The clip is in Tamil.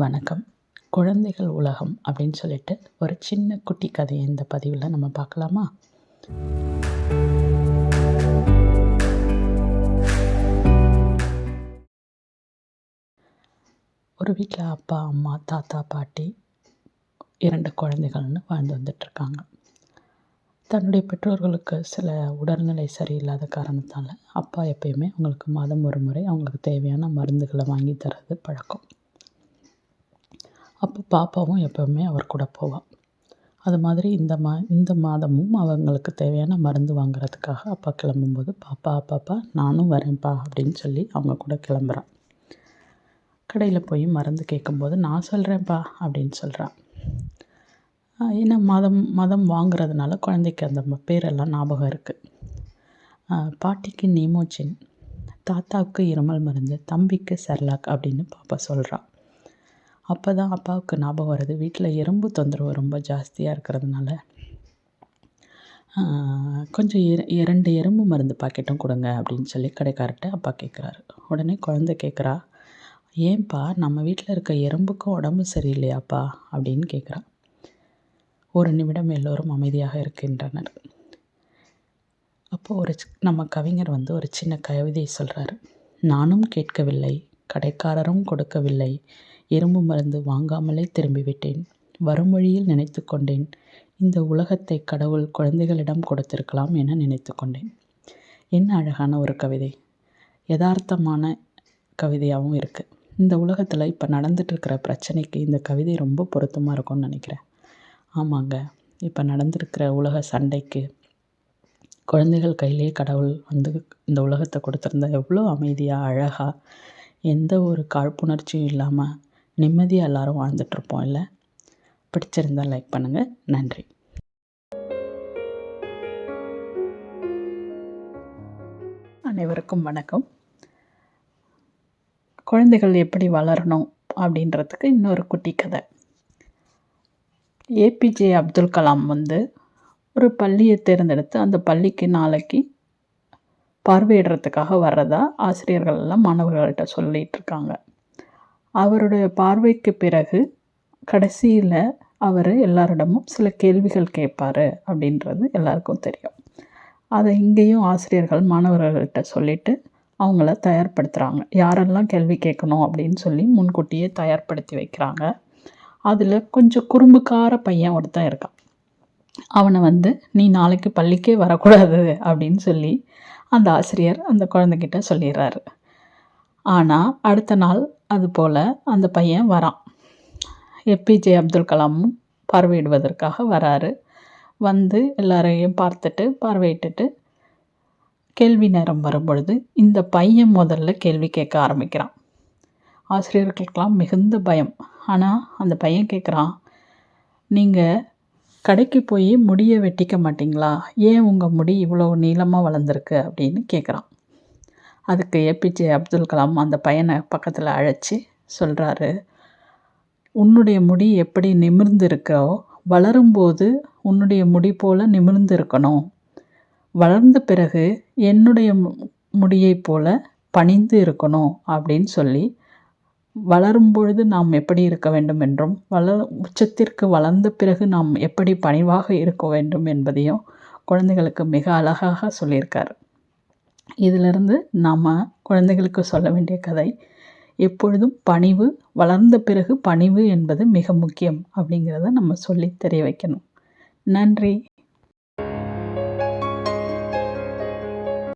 வணக்கம். குழந்தைகள் உலகம் அப்படின்னு சொல்லிட்டு ஒரு சின்ன குட்டி கதையை இந்த பதிவில் நம்ம பார்க்கலாமா? ஒரு வீட்டில் அப்பா, அம்மா, தாத்தா, பாட்டி 2 குழந்தைகள்னு வாழ்ந்து வந்துட்டுருக்காங்க. தன்னுடைய பெற்றோர்களுக்கு சில உடல்நிலை சரியில்லாத காரணத்தால் அப்பா எப்பயுமே அவங்களுக்கு மாதம் ஒரு முறை அவங்களுக்கு தேவையான மருந்துகளை வாங்கி தர்றது பழக்கம். அப்போ பாப்பாவும் எப்போவுமே அவர் கூட போவாள். அது மாதிரி இந்த மாதமும் அவங்களுக்கு தேவையான மருந்து வாங்குறதுக்காக அப்பா கிளம்பும்போது, பாப்பா நானும் வரேன்ப்பா அப்படின்னு சொல்லி அவங்க கூட கிளம்புறான். கடையில் போய் மருந்து கேட்கும்போது, நான் சொல்கிறேன்ப்பா அப்படின்னு சொல்கிறான். ஏன்னா மாதம் வாங்குறதுனால குழந்தைக்கு அந்த பேரெல்லாம் ஞாபகம் இருக்குது. பாட்டிக்கு நீமோச்சின், தாத்தாவுக்கு இருமல் மருந்து, தம்பிக்கு செர்லாக் அப்படின்னு பாப்பா சொல்கிறான். அப்போ தான் அப்பாவுக்கு ஞாபகம் வருது, வீட்டில் எறும்பு தொந்தரவு ரொம்ப ஜாஸ்தியாக இருக்கிறதுனால கொஞ்சம் 2 எறும்பு மருந்து பாக்கெட்டும் கொடுங்க அப்படின்னு சொல்லி கடைக்காரர்கிட்ட அப்பா கேட்குறாரு. உடனே குழந்தை கேட்குறா, ஏன்பா நம்ம வீட்டில் இருக்க எறும்புக்கும் உடம்பு சரியில்லையாப்பா அப்படின்னு கேட்குறா. ஒரு நிமிடம் எல்லோரும் அமைதியாக இருக்கின்றனர். அப்போது நம்ம கவிஞர் ஒரு சின்ன கவிதை சொல்கிறாரு. நானும் கேட்கவில்லை, கடைக்காரரும் கொடுக்கவில்லை, எறும்பு மருந்து வாங்காமலே திரும்பிவிட்டேன். வரும் வழியில் நினைத்து கொண்டேன், இந்த உலகத்தை கடவுள் குழந்தைகளிடம் கொடுத்திருக்கலாம் என நினைத்து கொண்டேன். என்ன அழகான ஒரு கவிதை! யதார்த்தமான கவிதையாகவும் இருக்குது. இந்த உலகத்தில் இப்போ நடந்துகிட்ருக்கிற பிரச்சனைக்கு இந்த கவிதை ரொம்ப பொருத்தமாக இருக்கும்னு நினைக்கிறேன். ஆமாங்க, இப்போ நடந்திருக்கிற உலக சண்டைக்கு குழந்தைகள் கையிலே கடவுள் இந்த உலகத்தை கொடுத்துருந்தா எவ்வளோ அமைதியாக, அழகாக, எந்த ஒரு காழ்ப்புணர்ச்சியும் இல்லாமல் நிம்மதியாக எல்லோரும் வாழ்ந்துட்டுருப்போம் இல்லை? பிடிச்சிருந்தால் லைக் பண்ணுங்கள். நன்றி. அனைவருக்கும் வணக்கம். குழந்தைகள் எப்படி வளரணும் அப்படின்றதுக்கு இன்னொரு குட்டி கதை. ஏபிஜே அப்துல் கலாம் ஒரு பள்ளியை தேர்ந்தெடுத்து அந்த பள்ளிக்கு நாளைக்கு பார்வையிடுறதுக்காக வர்றதா ஆசிரியர்கள் எல்லாம் மாணவர்கள்ட்ட சொல்லிகிட்ருக்காங்க. அவருடைய பார்வைக்கு பிறகு கடைசியில் அவர் எல்லாரிடமும் சில கேள்விகள் கேட்பார் அப்படின்றது எல்லாருக்கும் தெரியும். அதை இங்கேயும் ஆசிரியர்கள் மாணவர்கள்ட்ட சொல்லிவிட்டு அவங்கள தயார்படுத்துகிறாங்க. யாரெல்லாம் கேள்வி கேட்கணும் அப்படின்னு சொல்லி முன்கூட்டியே தயார்படுத்தி வைக்கிறாங்க. அதில் கொஞ்சம் குறும்புக்கார பையன் ஒருத்தன் இருக்கான். அவனை நீ நாளைக்கு பள்ளிக்கே வரக்கூடாது அப்படின்னு சொல்லி அந்த ஆசிரியர் அந்த குழந்தைகிட்ட சொல்லிடுறாரு. ஆனால் அடுத்த நாள் அதுபோல் அந்த பையன் வரான். ஏபிஜே அப்துல் கலாமும் பார்வையிடுவதற்காக வராரு. எல்லாரையும் பார்வையிட்டுட்டு கேள்வி நேரம் வரும்பொழுது இந்த பையன் முதல்ல கேள்வி கேட்க ஆரம்பிக்கிறான். ஆசிரியர்களுக்கெல்லாம் மிகுந்த பயம். ஆனால் அந்த பையன் கேட்குறான், நீங்கள் கடைக்கு போய் முடியை வெட்டிக்க மாட்டிங்களா? ஏன் உங்கள் முடி இவ்வளோ நீளமாக வளர்ந்துருக்கு அப்படின்னு கேட்குறான். அதுக்கு ஏபிஜே அப்துல் கலாம் அந்த பையனை பக்கத்தில் அழைச்சி சொல்கிறாரு, உன்னுடைய முடி எப்படி நிமிர்ந்து இருக்கோ, வளரும்போது உன்னுடைய முடி போல் நிமிர்ந்து இருக்கணும். வளர்ந்த பிறகு என்னுடைய முடியை போல் பணிந்து இருக்கணும் அப்படின்னு சொல்லி, வளரும் பொழுது நாம் எப்படி இருக்க வேண்டும் என்றும் உச்சத்திற்கு வளர்ந்த பிறகு நாம் எப்படி பணிவாக இருக்க வேண்டும் என்பதையும் குழந்தைகளுக்கு மிக அழகாக சொல்லியிருக்காரு. இதிலிருந்து நாம் குழந்தைகளுக்கு சொல்ல வேண்டிய கதை, எப்பொழுதும் பணிவு, வளர்ந்த பிறகு பணிவு என்பது மிக முக்கியம் அப்படிங்கிறத நம்ம சொல்லி தெரிய வைக்கணும். நன்றி.